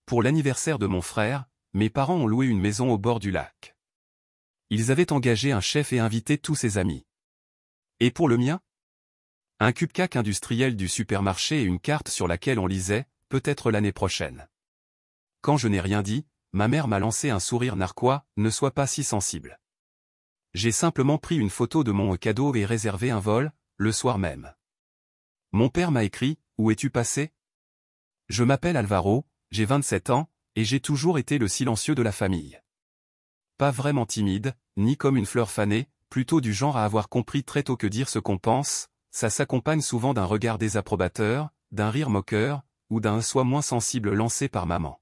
Pour l'anniversaire de mon frère, mes parents ont loué une maison au bord du lac. Ils avaient engagé un chef et invité tous ses amis. Et pour le mien? Un cupcake industriel du supermarché et une carte sur laquelle on lisait « Peut-être l'année prochaine ». Quand je n'ai rien dit, ma mère m'a lancé un sourire narquois « Ne sois pas si sensible ». J'ai simplement pris une photo de mon cadeau et réservé un vol, le soir même. Mon père m'a écrit « Où es-tu passé ?» Je m'appelle Alvaro, j'ai 27 ans, et j'ai toujours été le silencieux de la famille. Pas vraiment timide, ni comme une fleur fanée, plutôt du genre à avoir compris très tôt que dire ce qu'on pense, ça s'accompagne souvent d'un regard désapprobateur, d'un rire moqueur, ou d'un « sois moins sensible » lancé par maman.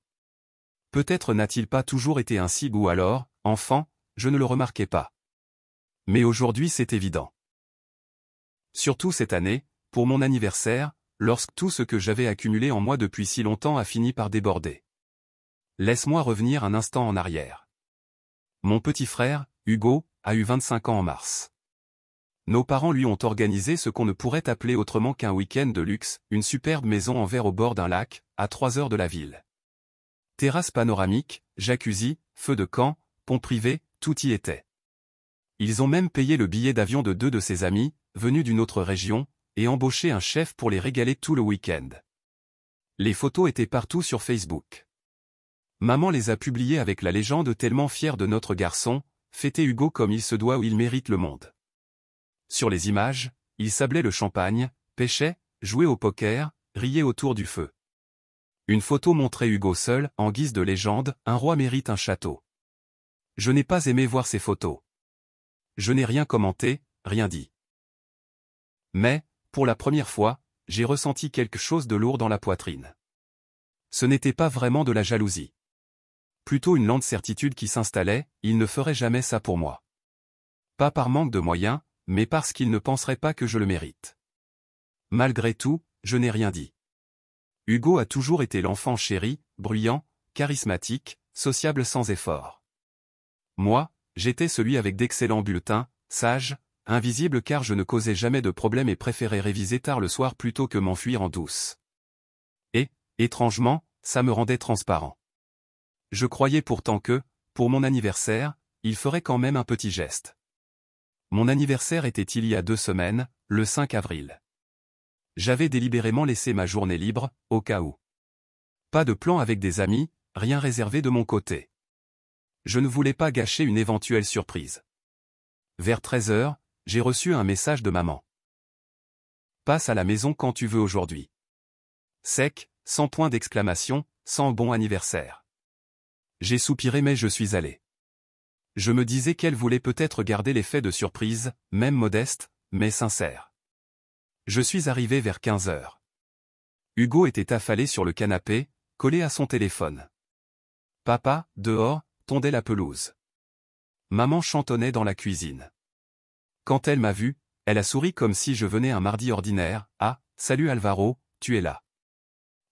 Peut-être n'a-t-il pas toujours été ainsi ou alors, enfant, je ne le remarquais pas. Mais aujourd'hui c'est évident. Surtout cette année, pour mon anniversaire, lorsque tout ce que j'avais accumulé en moi depuis si longtemps a fini par déborder. Laisse-moi revenir un instant en arrière. Mon petit frère, Hugo, a eu 25 ans en mars. Nos parents lui ont organisé ce qu'on ne pourrait appeler autrement qu'un week-end de luxe, une superbe maison en verre au bord d'un lac, à 3 heures de la ville. Terrasse panoramique, jacuzzi, feu de camp, pont privé, tout y était. Ils ont même payé le billet d'avion de 2 de ses amis, venus d'une autre région, et embauché un chef pour les régaler tout le week-end. Les photos étaient partout sur Facebook. Maman les a publiées avec la légende tellement fière de notre garçon, fêtez Hugo comme il se doit ou il mérite le monde. Sur les images, il sablait le champagne, pêchait, jouait au poker, riait autour du feu. Une photo montrait Hugo seul, en guise de légende, un roi mérite un château. Je n'ai pas aimé voir ces photos. Je n'ai rien commenté, rien dit. Mais, pour la première fois, j'ai ressenti quelque chose de lourd dans la poitrine. Ce n'était pas vraiment de la jalousie. Plutôt une lente certitude qui s'installait, il ne ferait jamais ça pour moi. Pas par manque de moyens, mais parce qu'il ne penserait pas que je le mérite. Malgré tout, je n'ai rien dit. Hugo a toujours été l'enfant chéri, bruyant, charismatique, sociable sans effort. Moi, j'étais celui avec d'excellents bulletins, sage, invisible car je ne causais jamais de problème et préférais réviser tard le soir plutôt que m'enfuir en douce. Et, étrangement, ça me rendait transparent. Je croyais pourtant que, pour mon anniversaire, il ferait quand même un petit geste. Mon anniversaire était il y a 2 semaines, le 5 avril. J'avais délibérément laissé ma journée libre, au cas où. Pas de plan avec des amis, rien réservé de mon côté. Je ne voulais pas gâcher une éventuelle surprise. Vers 13 heures, j'ai reçu un message de maman. Passe à la maison quand tu veux aujourd'hui. Sec, sans point d'exclamation, sans bon anniversaire. J'ai soupiré mais je suis allé. Je me disais qu'elle voulait peut-être garder l'effet de surprise, même modeste, mais sincère. Je suis arrivé vers 15 heures. Hugo était affalé sur le canapé, collé à son téléphone. Papa, dehors, tondait la pelouse. Maman chantonnait dans la cuisine. Quand elle m'a vu, elle a souri comme si je venais un mardi ordinaire. « Ah, salut Alvaro, tu es là. »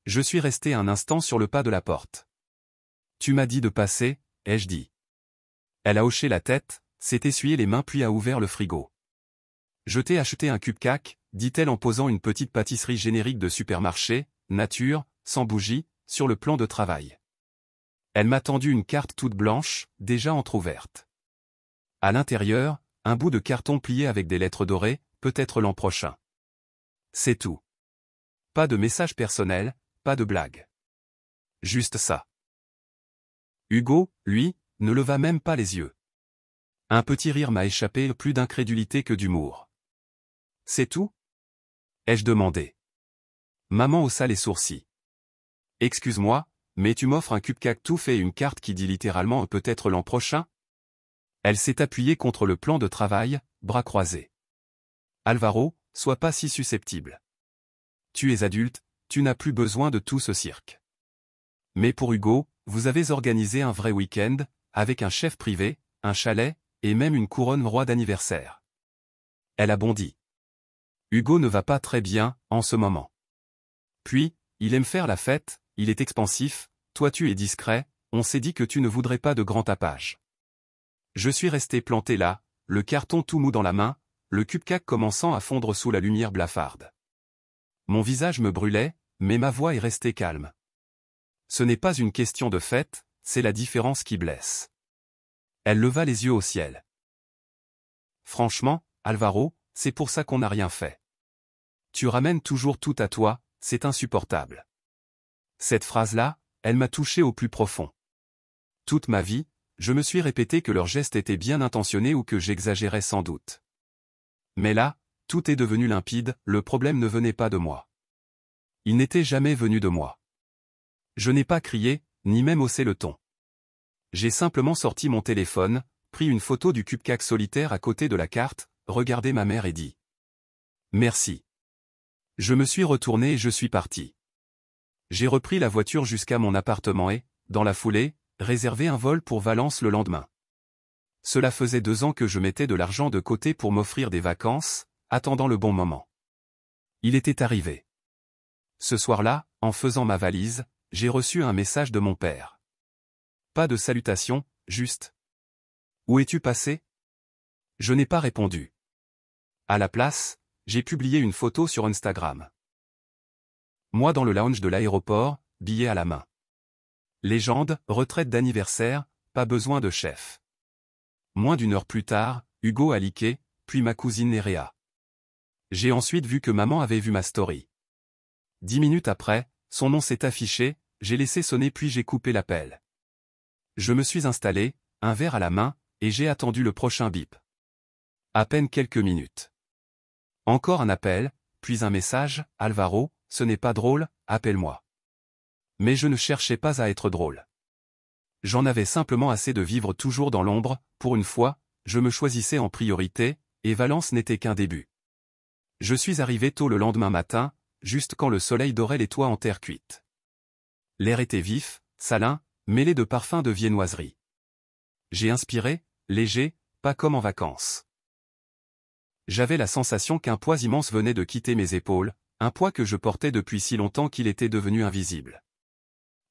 Je suis resté un instant sur le pas de la porte. « Tu m'as dit de passer, ai-je dit. » Elle a hoché la tête, s'est essuyé les mains puis a ouvert le frigo. « Je t'ai acheté un cupcake, » dit-elle en posant une petite pâtisserie générique de supermarché, nature, sans bougie, sur le plan de travail. Elle m'a tendu une carte toute blanche, déjà entr'ouverte. À l'intérieur, un bout de carton plié avec des lettres dorées, peut-être l'an prochain. C'est tout. Pas de message personnel, pas de blague. Juste ça. Hugo, lui, ne leva même pas les yeux. Un petit rire m'a échappé, plus d'incrédulité que d'humour. C'est tout? Ai-je demandé. Maman haussa les sourcils. Excuse-moi, mais tu m'offres un cupcake tout fait et une carte qui dit littéralement peut-être l'an prochain? Elle s'est appuyée contre le plan de travail, bras croisés. Alvaro, sois pas si susceptible. Tu es adulte, tu n'as plus besoin de tout ce cirque. Mais pour Hugo, vous avez organisé un vrai week-end, avec un chef privé, un chalet, et même une couronne roi d'anniversaire. Elle a bondi. Hugo ne va pas très bien, en ce moment. Puis, il aime faire la fête, il est expansif, toi tu es discret, on s'est dit que tu ne voudrais pas de grand tapage. Je suis resté planté là, le carton tout mou dans la main, le cupcake commençant à fondre sous la lumière blafarde. Mon visage me brûlait, mais ma voix est restée calme. Ce n'est pas une question de fait, c'est la différence qui blesse. Elle leva les yeux au ciel. Franchement, Alvaro, c'est pour ça qu'on n'a rien fait. Tu ramènes toujours tout à toi, c'est insupportable. Cette phrase-là, elle m'a touché au plus profond. Toute ma vie, je me suis répété que leurs gestes étaient bien intentionnés ou que j'exagérais sans doute. Mais là, tout est devenu limpide, le problème ne venait pas de moi. Il n'était jamais venu de moi. Je n'ai pas crié, ni même haussé le ton. J'ai simplement sorti mon téléphone, pris une photo du cupcake solitaire à côté de la carte, regardé ma mère et dit « Merci ». Je me suis retourné et je suis parti. J'ai repris la voiture jusqu'à mon appartement et, dans la foulée, réservé un vol pour Valence le lendemain. Cela faisait 2 ans que je mettais de l'argent de côté pour m'offrir des vacances, attendant le bon moment. Il était arrivé. Ce soir-là, en faisant ma valise, j'ai reçu un message de mon père. Pas de salutation, juste « Où es-tu passé ?» Je n'ai pas répondu. À la place, j'ai publié une photo sur Instagram. Moi dans le lounge de l'aéroport, billet à la main. Légende, retraite d'anniversaire, pas besoin de chef. Moins d'1 heure plus tard, Hugo a liké, puis ma cousine Nerea. J'ai ensuite vu que maman avait vu ma story. 10 minutes après, son nom s'est affiché, j'ai laissé sonner puis j'ai coupé l'appel. Je me suis installé, un verre à la main, et j'ai attendu le prochain bip. À peine quelques minutes. Encore un appel, puis un message, « Alvaro, ce n'est pas drôle, appelle-moi. » Mais je ne cherchais pas à être drôle. J'en avais simplement assez de vivre toujours dans l'ombre, pour une fois, je me choisissais en priorité, et Valence n'était qu'un début. Je suis arrivé tôt le lendemain matin, juste quand le soleil dorait les toits en terre cuite. L'air était vif, salin, mêlé de parfums de viennoiserie. J'ai inspiré, léger, pas comme en vacances. J'avais la sensation qu'un poids immense venait de quitter mes épaules, un poids que je portais depuis si longtemps qu'il était devenu invisible.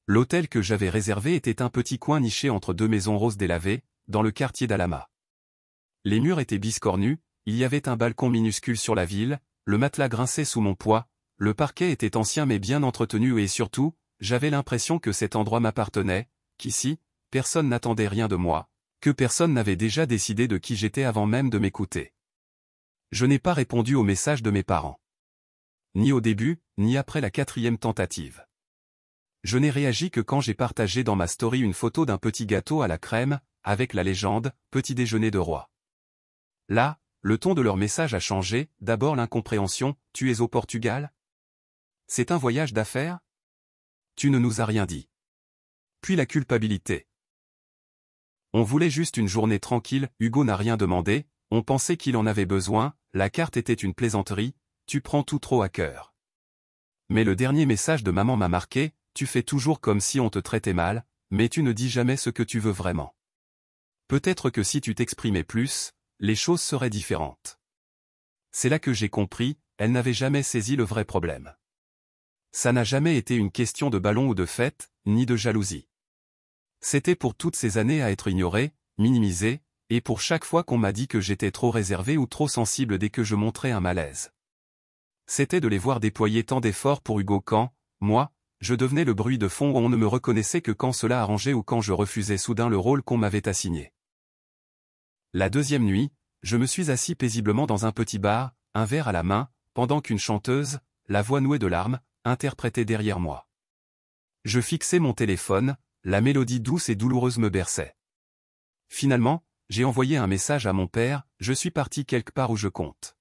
L'hôtel que j'avais réservé était un petit coin niché entre 2 maisons roses délavées, dans le quartier d'Alhama. Les murs étaient biscornus, il y avait un balcon minuscule sur la ville, le matelas grinçait sous mon poids, le parquet était ancien mais bien entretenu et surtout, j'avais l'impression que cet endroit m'appartenait, qu'ici, personne n'attendait rien de moi, que personne n'avait déjà décidé de qui j'étais avant même de m'écouter. Je n'ai pas répondu au message de mes parents. Ni au début, ni après la 4e tentative. Je n'ai réagi que quand j'ai partagé dans ma story une photo d'un petit gâteau à la crème, avec la légende « Petit déjeuner de roi ». Là, le ton de leur message a changé, d'abord l'incompréhension « Tu es au Portugal ? C'est un voyage d'affaires ? Tu ne nous as rien dit. » Puis la culpabilité. On voulait juste une journée tranquille, Hugo n'a rien demandé, on pensait qu'il en avait besoin, la carte était une plaisanterie, tu prends tout trop à cœur. Mais le dernier message de maman m'a marqué, tu fais toujours comme si on te traitait mal, mais tu ne dis jamais ce que tu veux vraiment. Peut-être que si tu t'exprimais plus, les choses seraient différentes. C'est là que j'ai compris, elle n'avait jamais saisi le vrai problème. Ça n'a jamais été une question de ballon ou de fête, ni de jalousie. C'était pour toutes ces années à être ignoré, minimisé, et pour chaque fois qu'on m'a dit que j'étais trop réservé ou trop sensible dès que je montrais un malaise. C'était de les voir déployer tant d'efforts pour Hugo quand, moi, je devenais le bruit de fond où on ne me reconnaissait que quand cela arrangeait ou quand je refusais soudain le rôle qu'on m'avait assigné. La 2e nuit, je me suis assis paisiblement dans un petit bar, un verre à la main, pendant qu'une chanteuse, la voix nouée de larmes, interprétait derrière moi. Je fixais mon téléphone, la mélodie douce et douloureuse me berçait. Finalement, j'ai envoyé un message à mon père, je suis parti quelque part où je compte.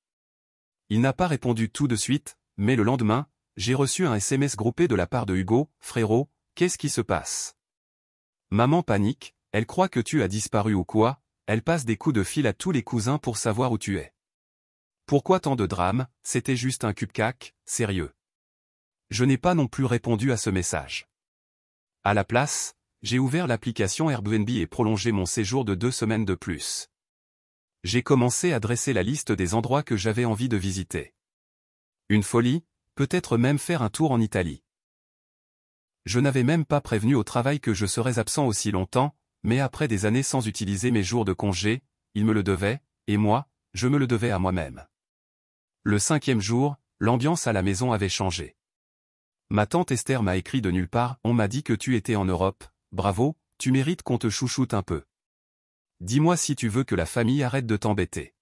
Il n'a pas répondu tout de suite, mais le lendemain, j'ai reçu un SMS groupé de la part de Hugo, frérot, qu'est-ce qui se passe? Maman panique, elle croit que tu as disparu ou quoi, elle passe des coups de fil à tous les cousins pour savoir où tu es. Pourquoi tant de drame, c'était juste un cupcake, sérieux. Je n'ai pas non plus répondu à ce message. À la place, j'ai ouvert l'application Airbnb et prolongé mon séjour de 2 semaines de plus. J'ai commencé à dresser la liste des endroits que j'avais envie de visiter. Une folie, peut-être même faire un tour en Italie. Je n'avais même pas prévenu au travail que je serais absent aussi longtemps, mais après des années sans utiliser mes jours de congé, ils me le devaient, et moi, je me le devais à moi-même. Le 5e jour, l'ambiance à la maison avait changé. Ma tante Esther m'a écrit de nulle part, on m'a dit que tu étais en Europe, bravo, tu mérites qu'on te chouchoute un peu. Dis-moi si tu veux que la famille arrête de t'embêter.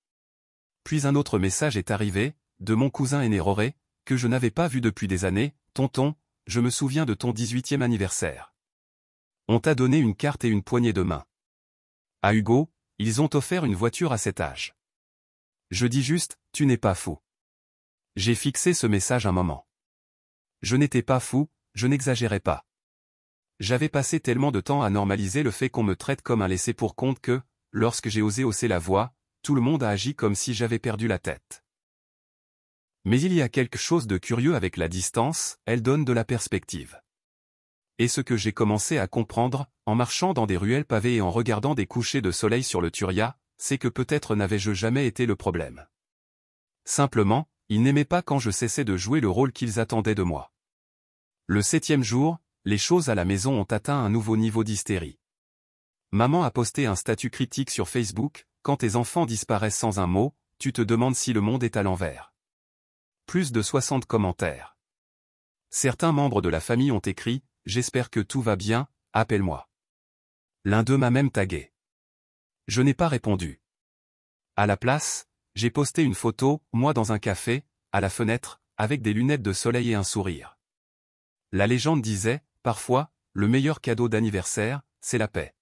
Puis un autre message est arrivé, de mon cousin aîné Roré, que je n'avais pas vu depuis des années, tonton, je me souviens de ton 18e anniversaire. On t'a donné une carte et une poignée de main. À Hugo, ils ont offert une voiture à cet âge. Je dis juste, tu n'es pas fou. J'ai fixé ce message un moment. Je n'étais pas fou, je n'exagérais pas. J'avais passé tellement de temps à normaliser le fait qu'on me traite comme un laissé-pour-compte que, lorsque j'ai osé hausser la voix, tout le monde a agi comme si j'avais perdu la tête. Mais il y a quelque chose de curieux avec la distance, elle donne de la perspective. Et ce que j'ai commencé à comprendre, en marchant dans des ruelles pavées et en regardant des couchers de soleil sur le Turia, c'est que peut-être n'avais-je jamais été le problème. Simplement, ils n'aimaient pas quand je cessais de jouer le rôle qu'ils attendaient de moi. Le 7e jour, les choses à la maison ont atteint un nouveau niveau d'hystérie. Maman a posté un statut critique sur Facebook, quand tes enfants disparaissent sans un mot, tu te demandes si le monde est à l'envers. Plus de 60 commentaires. Certains membres de la famille ont écrit, j'espère que tout va bien, appelle-moi. L'un d'eux m'a même tagué. Je n'ai pas répondu. À la place, j'ai posté une photo, moi dans un café, à la fenêtre, avec des lunettes de soleil et un sourire. La légende disait, parfois, le meilleur cadeau d'anniversaire, c'est la paix.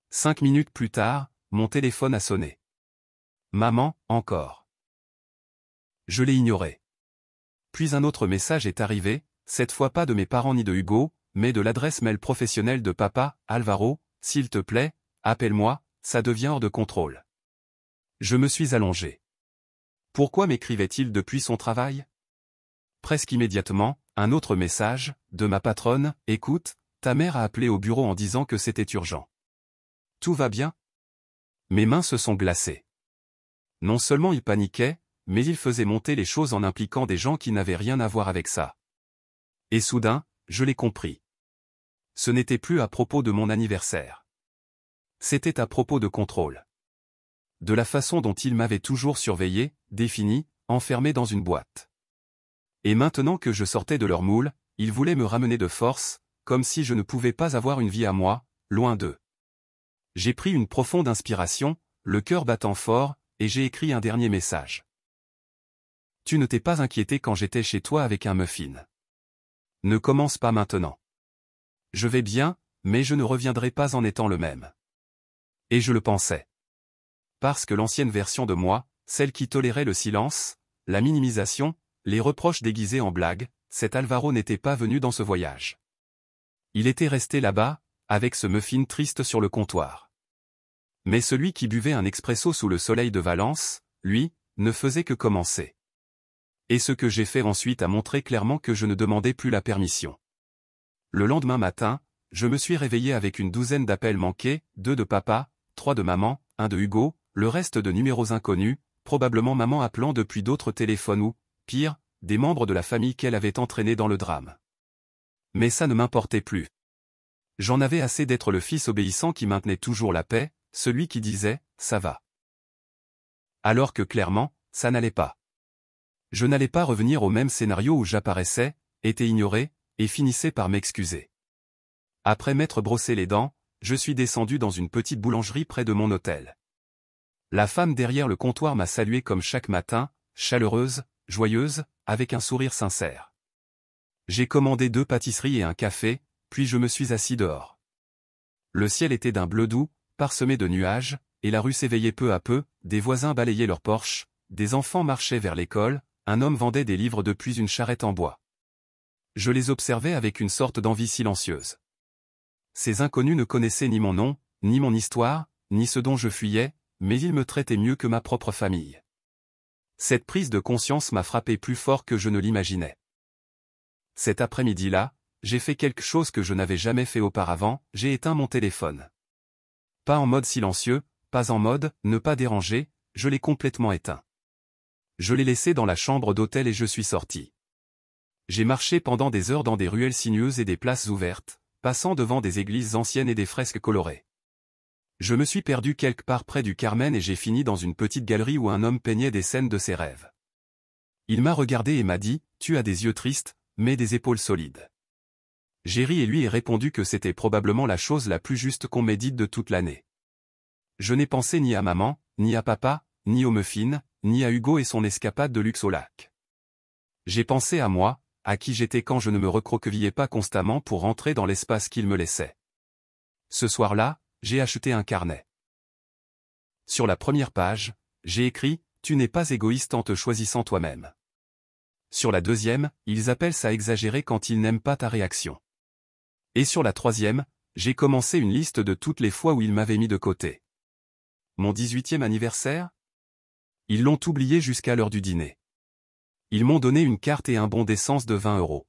5 minutes plus tard, mon téléphone a sonné. Maman, encore. Je l'ai ignoré. Puis un autre message est arrivé, cette fois pas de mes parents ni de Hugo, mais de l'adresse mail professionnelle de papa, Alvaro, s'il te plaît, appelle-moi, ça devient hors de contrôle. Je me suis allongé. Pourquoi m'écrivait-il depuis son travail? Presque immédiatement, un autre message, de ma patronne, écoute, ta mère a appelé au bureau en disant que c'était urgent. Tout va bien? Mes mains se sont glacées. Non seulement il paniquait, mais il faisait monter les choses en impliquant des gens qui n'avaient rien à voir avec ça. Et soudain, je l'ai compris. Ce n'était plus à propos de mon anniversaire. C'était à propos de contrôle. De la façon dont il m'avait toujours surveillé, défini, enfermé dans une boîte. Et maintenant que je sortais de leur moule, ils voulaient me ramener de force, comme si je ne pouvais pas avoir une vie à moi, loin d'eux. J'ai pris une profonde inspiration, le cœur battant fort, et j'ai écrit un dernier message. Tu ne t'es pas inquiété quand j'étais chez toi avec un muffin. Ne commence pas maintenant. Je vais bien, mais je ne reviendrai pas en étant le même. Et je le pensais. Parce que l'ancienne version de moi, celle qui tolérait le silence, la minimisation, les reproches déguisés en blagues, cet Alvaro n'était pas venu dans ce voyage. Il était resté là-bas, avec ce muffin triste sur le comptoir. Mais celui qui buvait un expresso sous le soleil de Valence, lui, ne faisait que commencer. Et ce que j'ai fait ensuite a montré clairement que je ne demandais plus la permission. Le lendemain matin, je me suis réveillé avec une douzaine d'appels manqués, 2 de papa, 3 de maman, 1 de Hugo, le reste de numéros inconnus, probablement maman appelant depuis d'autres téléphones ou, pire, des membres de la famille qu'elle avait entraînés dans le drame. Mais ça ne m'importait plus. J'en avais assez d'être le fils obéissant qui maintenait toujours la paix, celui qui disait « ça va ». Alors que clairement, ça n'allait pas. Je n'allais pas revenir au même scénario où j'apparaissais, étais ignoré, et finissais par m'excuser. Après m'être brossé les dents, je suis descendu dans une petite boulangerie près de mon hôtel. La femme derrière le comptoir m'a salué comme chaque matin, chaleureuse, joyeuse, avec un sourire sincère. J'ai commandé 2 pâtisseries et un café, puis je me suis assis dehors. Le ciel était d'un bleu doux, parsemé de nuages, et la rue s'éveillait peu à peu, des voisins balayaient leurs Porsche, des enfants marchaient vers l'école, un homme vendait des livres depuis une charrette en bois. Je les observais avec une sorte d'envie silencieuse. Ces inconnus ne connaissaient ni mon nom, ni mon histoire, ni ce dont je fuyais, mais ils me traitaient mieux que ma propre famille. Cette prise de conscience m'a frappé plus fort que je ne l'imaginais. Cet après-midi-là, j'ai fait quelque chose que je n'avais jamais fait auparavant, j'ai éteint mon téléphone. Pas en mode silencieux, pas en mode « ne pas déranger », je l'ai complètement éteint. Je l'ai laissé dans la chambre d'hôtel et je suis sorti. J'ai marché pendant des heures dans des ruelles sinueuses et des places ouvertes, passant devant des églises anciennes et des fresques colorées. Je me suis perdu quelque part près du Carmen et j'ai fini dans une petite galerie où un homme peignait des scènes de ses rêves. Il m'a regardé et m'a dit « Tu as des yeux tristes, mais des épaules solides. J'ai ri et lui ai répondu que c'était probablement la chose la plus juste qu'on m'ait dite de toute l'année. Je n'ai pensé ni à maman, ni à papa, ni aux muffins, ni à Hugo et son escapade de luxe au lac. J'ai pensé à moi, à qui j'étais quand je ne me recroquevillais pas constamment pour rentrer dans l'espace qu'il me laissait. Ce soir-là, j'ai acheté un carnet. Sur la première page, j'ai écrit « Tu n'es pas égoïste en te choisissant toi-même ». Sur la deuxième, ils appellent ça exagéré quand ils n'aiment pas ta réaction. Et sur la troisième, j'ai commencé une liste de toutes les fois où ils m'avaient mis de côté. Mon 18e anniversaire? Ils l'ont oublié jusqu'à l'heure du dîner. Ils m'ont donné une carte et un bon d'essence de 20 €.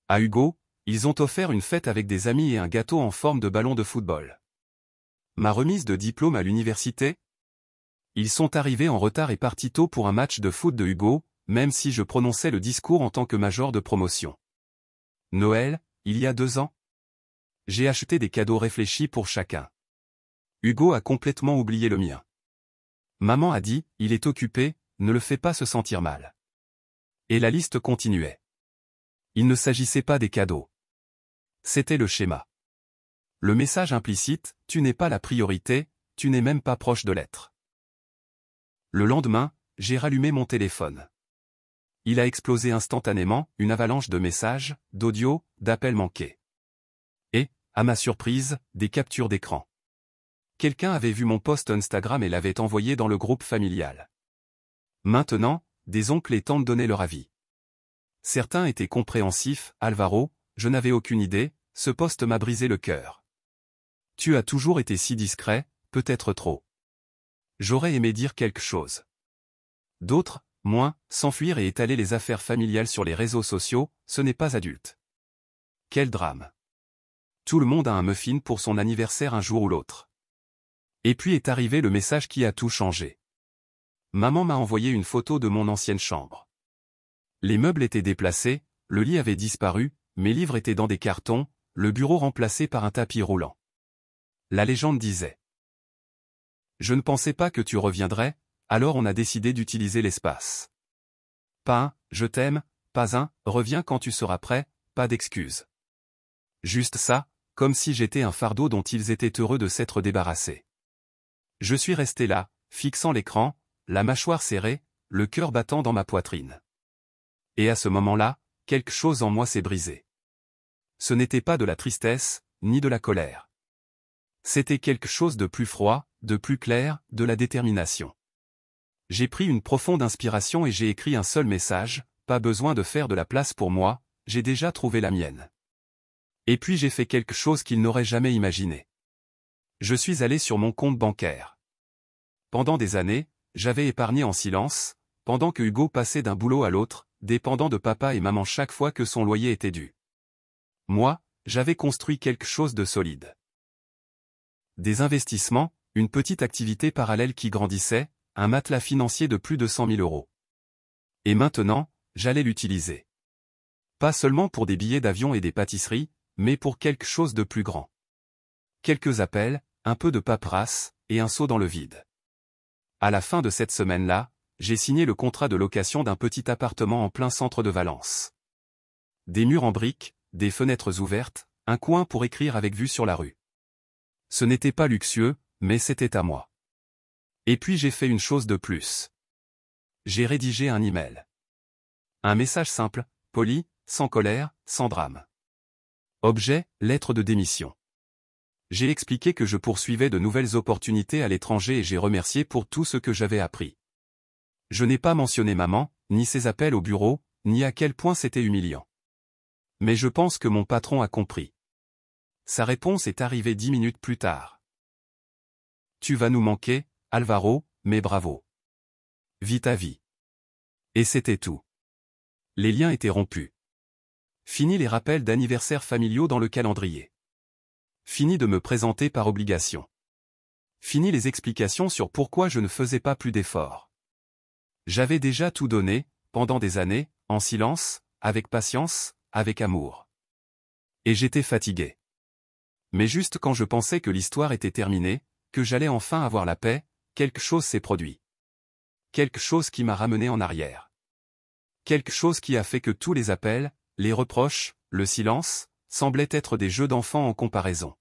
À Hugo, ils ont offert une fête avec des amis et un gâteau en forme de ballon de football. Ma remise de diplôme à l'université? Ils sont arrivés en retard et partis tôt pour un match de foot de Hugo, même si je prononçais le discours en tant que major de promotion. Noël, il y a 2 ans? J'ai acheté des cadeaux réfléchis pour chacun. Hugo a complètement oublié le mien. Maman a dit, il est occupé, ne le fais pas se sentir mal. Et la liste continuait. Il ne s'agissait pas des cadeaux. C'était le schéma. Le message implicite, tu n'es pas la priorité, tu n'es même pas proche de l'être. Le lendemain, j'ai rallumé mon téléphone. Il a explosé instantanément, une avalanche de messages, d'audio, d'appels manqués. Et, à ma surprise, des captures d'écran. Quelqu'un avait vu mon post Instagram et l'avait envoyé dans le groupe familial. Maintenant, des oncles et tantes donnaient leur avis. Certains étaient compréhensifs, Alvaro, je n'avais aucune idée, ce post m'a brisé le cœur. Tu as toujours été si discret, peut-être trop. J'aurais aimé dire quelque chose. D'autres, moins, s'enfuir et étaler les affaires familiales sur les réseaux sociaux, ce n'est pas adulte. Quel drame. Tout le monde a un muffin pour son anniversaire un jour ou l'autre. Et puis est arrivé le message qui a tout changé. Maman m'a envoyé une photo de mon ancienne chambre. Les meubles étaient déplacés, le lit avait disparu, mes livres étaient dans des cartons, le bureau remplacé par un tapis roulant. La légende disait. Je ne pensais pas que tu reviendrais, alors on a décidé d'utiliser l'espace. Pas un, je t'aime, pas un, reviens quand tu seras prêt, pas d'excuses. Juste ça, comme si j'étais un fardeau dont ils étaient heureux de s'être débarrassés. Je suis resté là, fixant l'écran, la mâchoire serrée, le cœur battant dans ma poitrine. Et à ce moment-là, quelque chose en moi s'est brisé. Ce n'était pas de la tristesse, ni de la colère. C'était quelque chose de plus froid, de plus clair, de la détermination. J'ai pris une profonde inspiration et j'ai écrit un seul message, pas besoin de faire de la place pour moi, j'ai déjà trouvé la mienne. Et puis j'ai fait quelque chose qu'il n'aurait jamais imaginé. Je suis allé sur mon compte bancaire. Pendant des années, j'avais épargné en silence, pendant que Hugo passait d'un boulot à l'autre, dépendant de papa et maman chaque fois que son loyer était dû. Moi, j'avais construit quelque chose de solide. Des investissements, une petite activité parallèle qui grandissait, un matelas financier de plus de 100 000 €. Et maintenant, j'allais l'utiliser. Pas seulement pour des billets d'avion et des pâtisseries, mais pour quelque chose de plus grand. Quelques appels, un peu de paperasse, et un saut dans le vide. À la fin de cette semaine-là, j'ai signé le contrat de location d'un petit appartement en plein centre de Valence. Des murs en briques, des fenêtres ouvertes, un coin pour écrire avec vue sur la rue. Ce n'était pas luxueux, mais c'était à moi. Et puis j'ai fait une chose de plus. J'ai rédigé un email. Un message simple, poli, sans colère, sans drame. Objet, lettre de démission. J'ai expliqué que je poursuivais de nouvelles opportunités à l'étranger et j'ai remercié pour tout ce que j'avais appris. Je n'ai pas mentionné maman, ni ses appels au bureau, ni à quel point c'était humiliant. Mais je pense que mon patron a compris. Sa réponse est arrivée 10 minutes plus tard. Tu vas nous manquer, Alvaro, mais bravo. Vis ta vie. Et c'était tout. Les liens étaient rompus. Fini les rappels d'anniversaires familiaux dans le calendrier. Fini de me présenter par obligation. Fini les explications sur pourquoi je ne faisais pas plus d'efforts. J'avais déjà tout donné, pendant des années, en silence, avec patience, avec amour. Et j'étais fatigué. Mais juste quand je pensais que l'histoire était terminée, que j'allais enfin avoir la paix, quelque chose s'est produit. Quelque chose qui m'a ramené en arrière. Quelque chose qui a fait que tous les appels, les reproches, le silence, semblaient être des jeux d'enfants en comparaison.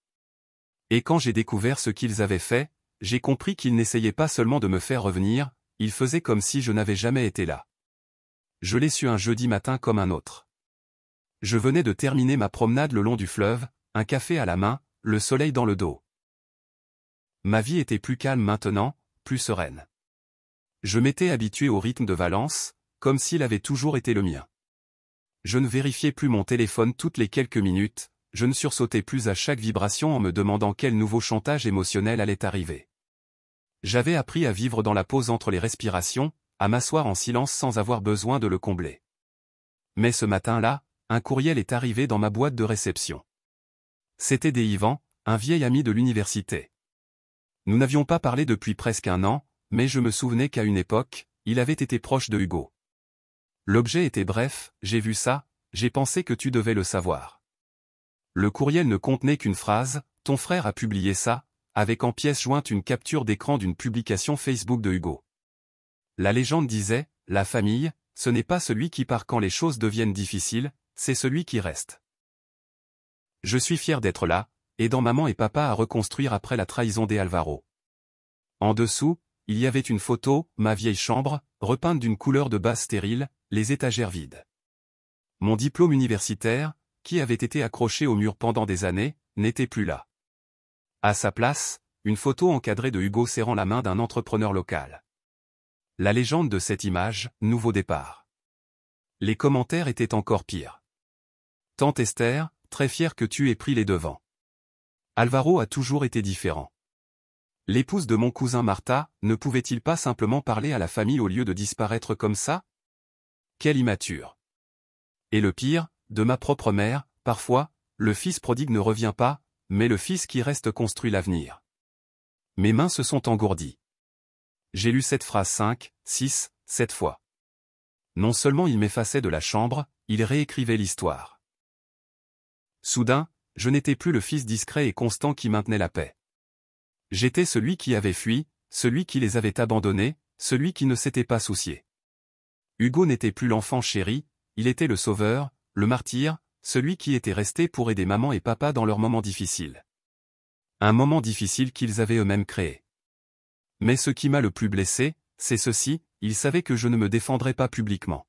Et quand j'ai découvert ce qu'ils avaient fait, j'ai compris qu'ils n'essayaient pas seulement de me faire revenir, ils faisaient comme si je n'avais jamais été là. Je l'ai su un jeudi matin comme un autre. Je venais de terminer ma promenade le long du fleuve, un café à la main, le soleil dans le dos. Ma vie était plus calme maintenant, plus sereine. Je m'étais habitué au rythme de Valence, comme s'il avait toujours été le mien. Je ne vérifiais plus mon téléphone toutes les quelques minutes, je ne sursautais plus à chaque vibration en me demandant quel nouveau chantage émotionnel allait arriver. J'avais appris à vivre dans la pause entre les respirations, à m'asseoir en silence sans avoir besoin de le combler. Mais ce matin-là, un courriel est arrivé dans ma boîte de réception. C'était Yvan, un vieil ami de l'université. Nous n'avions pas parlé depuis presque un an, mais je me souvenais qu'à une époque, il avait été proche de Hugo. L'objet était bref, j'ai vu ça, j'ai pensé que tu devais le savoir. Le courriel ne contenait qu'une phrase, ton frère a publié ça, avec en pièce jointe une capture d'écran d'une publication Facebook de Hugo. La légende disait, la famille, ce n'est pas celui qui part quand les choses deviennent difficiles, c'est celui qui reste. Je suis fier d'être là, aidant maman et papa à reconstruire après la trahison des Alvaro. En dessous, il y avait une photo, ma vieille chambre, repeinte d'une couleur de base stérile, les étagères vides. Mon diplôme universitaire, qui avait été accroché au mur pendant des années, n'était plus là. À sa place, une photo encadrée de Hugo serrant la main d'un entrepreneur local. La légende de cette image, nouveau départ. Les commentaires étaient encore pires. Tante Esther, très fière que tu aies pris les devants. Alvaro a toujours été différent. L'épouse de mon cousin Martha, ne pouvait-il pas simplement parler à la famille au lieu de disparaître comme ça? Quelle immature. Et le pire, de ma propre mère, parfois, le fils prodigue ne revient pas, mais le fils qui reste construit l'avenir. Mes mains se sont engourdies. J'ai lu cette phrase 5, 6, 7 fois. Non seulement il m'effaçait de la chambre, il réécrivait l'histoire. Soudain, je n'étais plus le fils discret et constant qui maintenait la paix. J'étais celui qui avait fui, celui qui les avait abandonnés, celui qui ne s'était pas soucié. Hugo n'était plus l'enfant chéri, il était le sauveur, le martyr, celui qui était resté pour aider maman et papa dans leurs moments difficiles. Un moment difficile qu'ils avaient eux-mêmes créé. Mais ce qui m'a le plus blessé, c'est ceci, il savait que je ne me défendrais pas publiquement.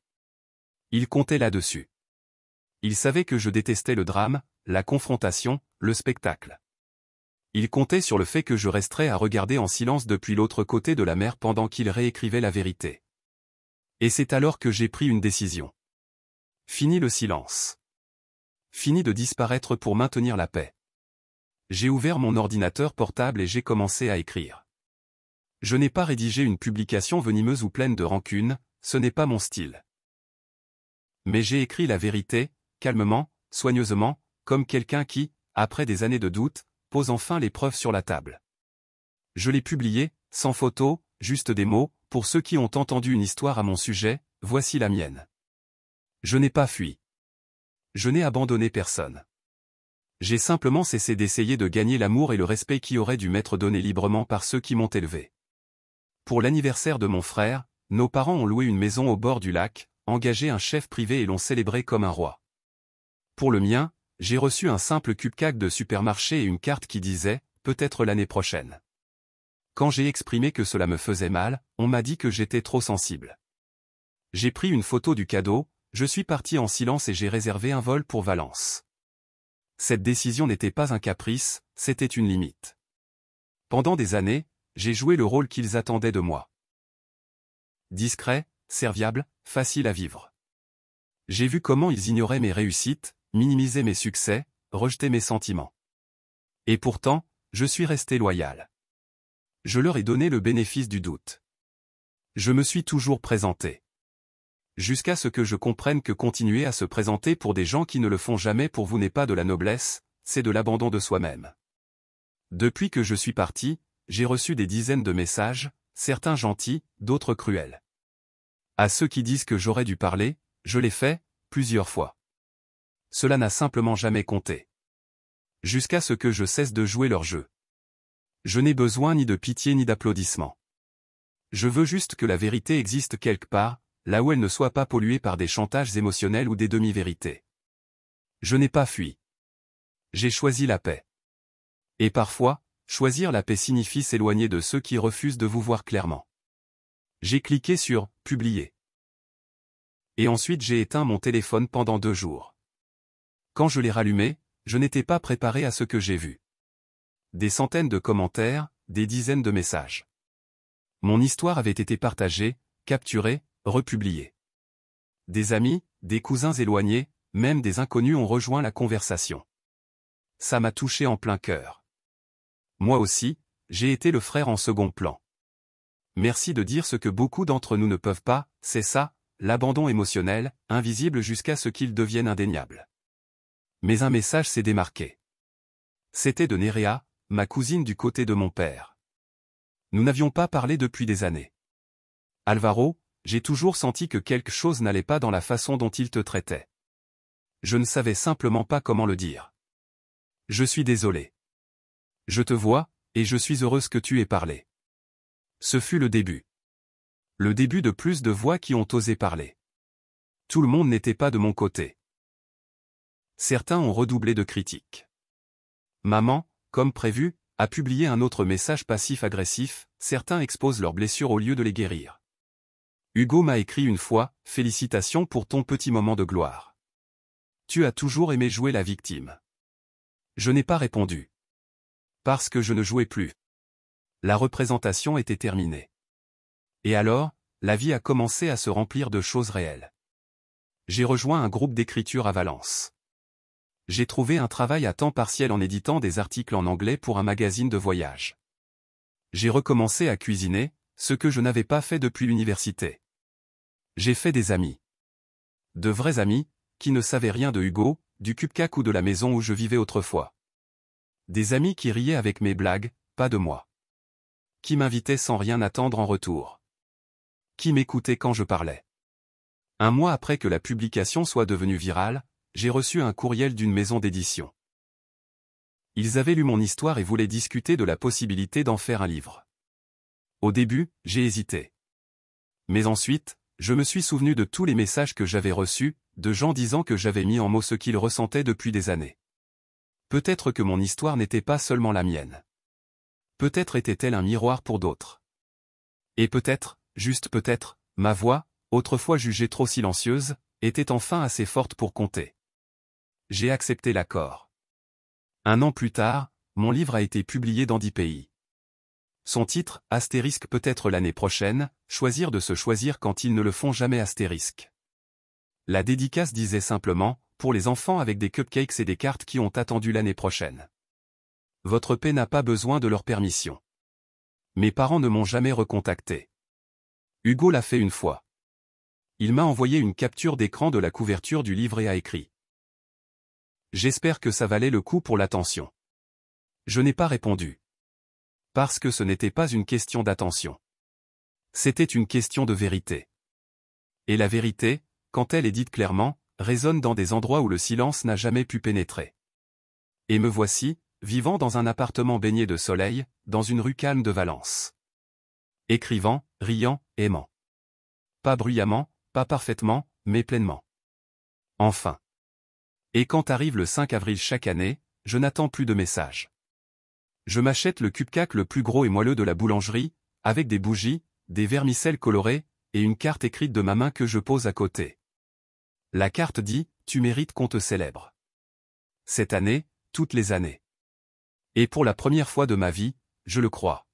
Il comptait là-dessus. Il savait que je détestais le drame, la confrontation, le spectacle. Il comptait sur le fait que je resterais à regarder en silence depuis l'autre côté de la mer pendant qu'il réécrivait la vérité. Et c'est alors que j'ai pris une décision. Fini le silence. Fini de disparaître pour maintenir la paix. J'ai ouvert mon ordinateur portable et j'ai commencé à écrire. Je n'ai pas rédigé une publication venimeuse ou pleine de rancune, ce n'est pas mon style. Mais j'ai écrit la vérité, calmement, soigneusement, comme quelqu'un qui, après des années de doute, pose enfin les preuves sur la table. Je l'ai publié, sans photo, juste des mots, pour ceux qui ont entendu une histoire à mon sujet, voici la mienne. Je n'ai pas fui. Je n'ai abandonné personne. J'ai simplement cessé d'essayer de gagner l'amour et le respect qui auraient dû m'être donnés librement par ceux qui m'ont élevé. Pour l'anniversaire de mon frère, nos parents ont loué une maison au bord du lac, engagé un chef privé et l'ont célébré comme un roi. Pour le mien, j'ai reçu un simple cupcake de supermarché et une carte qui disait « peut-être l'année prochaine ». Quand j'ai exprimé que cela me faisait mal, on m'a dit que j'étais trop sensible. J'ai pris une photo du cadeau, je suis parti en silence et j'ai réservé un vol pour Valence. Cette décision n'était pas un caprice, c'était une limite. Pendant des années, j'ai joué le rôle qu'ils attendaient de moi. Discret, serviable, facile à vivre. J'ai vu comment ils ignoraient mes réussites, minimisaient mes succès, rejetaient mes sentiments. Et pourtant, je suis resté loyal. Je leur ai donné le bénéfice du doute. Je me suis toujours présenté. Jusqu'à ce que je comprenne que continuer à se présenter pour des gens qui ne le font jamais pour vous n'est pas de la noblesse, c'est de l'abandon de soi-même. Depuis que je suis parti, j'ai reçu des dizaines de messages, certains gentils, d'autres cruels. À ceux qui disent que j'aurais dû parler, je l'ai fait, plusieurs fois. Cela n'a simplement jamais compté. Jusqu'à ce que je cesse de jouer leur jeu. Je n'ai besoin ni de pitié ni d'applaudissements. Je veux juste que la vérité existe quelque part, là où elle ne soit pas polluée par des chantages émotionnels ou des demi-vérités. Je n'ai pas fui. J'ai choisi la paix. Et parfois, choisir la paix signifie s'éloigner de ceux qui refusent de vous voir clairement. J'ai cliqué sur « Publier ». Et ensuite j'ai éteint mon téléphone pendant 2 jours. Quand je l'ai rallumé, je n'étais pas préparé à ce que j'ai vu. Des centaines de commentaires, des dizaines de messages. Mon histoire avait été partagée, capturée, republiée. Des amis, des cousins éloignés, même des inconnus ont rejoint la conversation. Ça m'a touché en plein cœur. Moi aussi, j'ai été le frère en second plan. Merci de dire ce que beaucoup d'entre nous ne peuvent pas, c'est ça, l'abandon émotionnel, invisible jusqu'à ce qu'il devienne indéniable. Mais un message s'est démarqué. C'était de Nerea, ma cousine du côté de mon père. Nous n'avions pas parlé depuis des années. Alvaro, j'ai toujours senti que quelque chose n'allait pas dans la façon dont il te traitait. Je ne savais simplement pas comment le dire. Je suis désolé. Je te vois, et je suis heureuse que tu aies parlé. Ce fut le début. Le début de plus de voix qui ont osé parler. Tout le monde n'était pas de mon côté. Certains ont redoublé de critiques. Maman, comme prévu, a publié un autre message passif-agressif, certains exposent leurs blessures au lieu de les guérir. Hugo m'a écrit une fois, « Félicitations pour ton petit moment de gloire. Tu as toujours aimé jouer la victime. » Je n'ai pas répondu. Parce que je ne jouais plus. La représentation était terminée. Et alors, la vie a commencé à se remplir de choses réelles. J'ai rejoint un groupe d'écriture à Valence. J'ai trouvé un travail à temps partiel en éditant des articles en anglais pour un magazine de voyage. J'ai recommencé à cuisiner, ce que je n'avais pas fait depuis l'université. J'ai fait des amis. De vrais amis, qui ne savaient rien de Hugo, du cupcake ou de la maison où je vivais autrefois. Des amis qui riaient avec mes blagues, pas de moi. Qui m'invitaient sans rien attendre en retour. Qui m'écoutaient quand je parlais. 1 mois après que la publication soit devenue virale, j'ai reçu un courriel d'une maison d'édition. Ils avaient lu mon histoire et voulaient discuter de la possibilité d'en faire un livre. Au début, j'ai hésité. Mais ensuite, je me suis souvenu de tous les messages que j'avais reçus, de gens disant que j'avais mis en mots ce qu'ils ressentaient depuis des années. Peut-être que mon histoire n'était pas seulement la mienne. Peut-être était-elle un miroir pour d'autres. Et peut-être, juste peut-être, ma voix, autrefois jugée trop silencieuse, était enfin assez forte pour compter. J'ai accepté l'accord. 1 an plus tard, mon livre a été publié dans 10 pays. Son titre, Astérisque peut-être l'année prochaine, choisir de se choisir quand ils ne le font jamais astérisque. La dédicace disait simplement, pour les enfants avec des cupcakes et des cartes qui ont attendu l'année prochaine. Votre paix n'a pas besoin de leur permission. Mes parents ne m'ont jamais recontacté. Hugo l'a fait une fois. Il m'a envoyé une capture d'écran de la couverture du livre et a écrit. J'espère que ça valait le coup pour l'attention. Je n'ai pas répondu. Parce que ce n'était pas une question d'attention. C'était une question de vérité. Et la vérité, quand elle est dite clairement, résonne dans des endroits où le silence n'a jamais pu pénétrer. Et me voici, vivant dans un appartement baigné de soleil, dans une rue calme de Valence. Écrivant, riant, aimant. Pas bruyamment, pas parfaitement, mais pleinement. Enfin. Et quand arrive le 5 avril chaque année, je n'attends plus de messages. Je m'achète le cupcake le plus gros et moelleux de la boulangerie, avec des bougies, des vermicelles colorées, et une carte écrite de ma main que je pose à côté. La carte dit, tu mérites qu'on te célèbre. Cette année, toutes les années. Et pour la première fois de ma vie, je le crois.